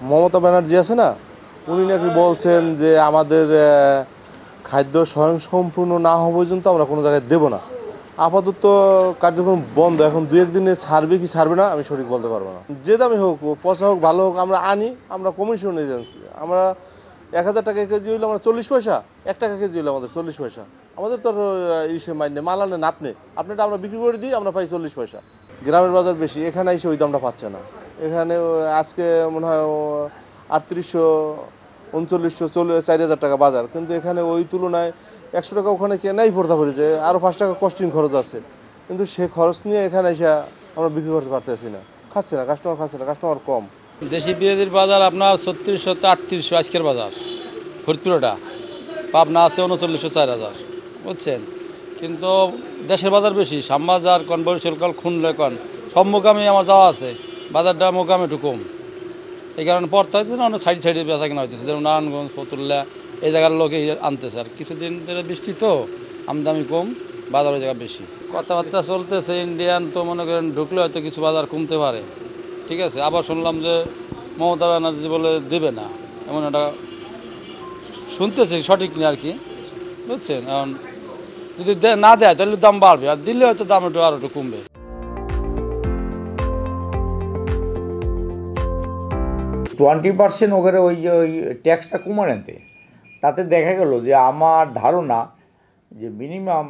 মমতা ব্যানার্জি আছে না, উনি নাকি বলছেন যে আমাদের খাদ্য স্বয়ংসম্পূর্ণ না হওয়া পর্যন্ত আমরা কোনো জায়গায় দেবো না। আপাতত কার্যক্রম বন্ধ, এখন দু একদিনে ছাড়বে কি ছাড়বে না আমি সঠিক বলতে পারবো না। যে দামে হোক, পয়সা হোক ভালো হোক, আমরা আনি, আমরা কমিশন এজেন্সি, আমরা 1000 টাকা কেজি হইলে আমরা 40 পয়সা, 1 টাকা কেজি হইলে আমাদের 40 পয়সা। আমাদের তো ইসে মাইনে মাল আনেন আপনারটা আমরা বিক্রি করে দিই, আমরা পাই 40 পয়সা। গ্রামের বাজার বেশি, এখানে এসে ওই দামটা পাচ্ছে না। এখানে আজকে মনে হয় 3800 3900 4000 টাকা বাজার, কিন্তু এখানে ওই তুলনায় 100 টাকা ওখানে কেনাই পড়তে পারি, যে আরও 5 টাকা কস্টিং খরচ আছে, কিন্তু সে খরচ নিয়ে এখানে এসে আমরা বিক্রি করতে পারতেছি না, খাচ্ছে না কাস্টমার, খাচ্ছে না, কাস্টমার কম। দেশি পেঁয়াজের বাজার আপনার 3600 3800 আজকের বাজার ফরিদপুরটা, পাবনা আছে 3900 4000, বুঝছেন। কিন্তু দেশের বাজার বেশি, শ্যামবাজার কন, বরিশাল কল, খুলনা কন, সব মোকামে আমার যাওয়া আছে, বাজারটা মোকামে একটু কম। এই কারণে পড়তে হইতেছে না, অনেক সাইড সাইডে বেচা কেনা হইতেছে, যেমন নারায়ণগঞ্জ, ফতুল্লা এই জায়গার লোকে আনতেছে। আর কিছুদিন ধরে বৃষ্টি তো আমদানি কম, বাজার ওই জায়গা বেশি। কথাবার্তা চলতেছে ইন্ডিয়ান, তো মনে করেন ঢুকলে হয়তো কিছু বাজার কমতে পারে, ঠিক আছে। আবার শুনলাম যে মমতা ব্যানার্জি বলে দেবে না, এমন একটা শুনতেছে, সঠিক নেই আর কি, বুঝছেন। এখন যদি না দেয় তাহলে দাম বাড়বে, আর দিলে হয়তো দাম একটু আরও একটু কমবে। 20% ওখানে ওই ট্যাক্সটা কমানো আনতে, তাতে দেখা গেল যে আমার ধারণা যে মিনিমাম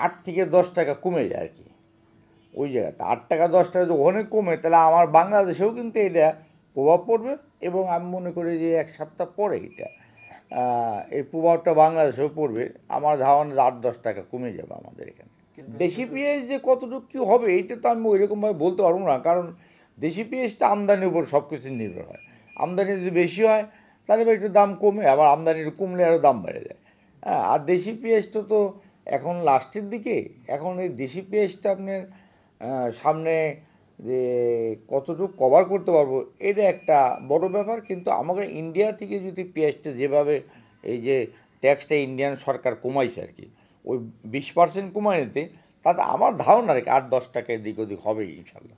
8 থেকে 10 টাকা কমে যায় আর কি ওই জায়গাতে। 8 টাকা 10 টাকা যদি অনেক কমে, তাহলে আমার বাংলাদেশেও কিন্তু এটা প্রভাব পড়বে, এবং আমি মনে করি যে 1 সপ্তাহ পরে এই প্রভাবটা বাংলাদেশেও পড়বে। আমার ধারণা 8-10 টাকা কমে যাবে আমাদের এখানে। দেশি পেঁয়াজ যে কতটুকু কী হবে এইটা তো আমি ওইরকমভাবে বলতে পারবো না, কারণ দেশি পেঁয়াজটা আমদানির উপর সব কিছু নির্ভর হয়। আমদানি যদি বেশি হয় তাহলে একটু দাম কমে, আবার আমদানি কমলে আরও দাম বেড়ে যায়। হ্যাঁ, আর দেশি পেঁয়াজটা তো এখন লাস্টের দিকে, এখন এই দেশি পেঁয়াজটা আপনার সামনে যে কতটুকু কভার করতে পারবো এটা একটা বড় ব্যাপার। কিন্তু আমাদের ইন্ডিয়া থেকে যদি পেঁয়াজটা যেভাবে এই যে ট্যাক্সটা ইন্ডিয়ান সরকার কমাইছে আর কি, ওই 20% কমায় নিতে, তাতে আমার ধারণা আর কি 8-10 টাকা এদিক ওদিক হবেই ইনশাল্লাহ।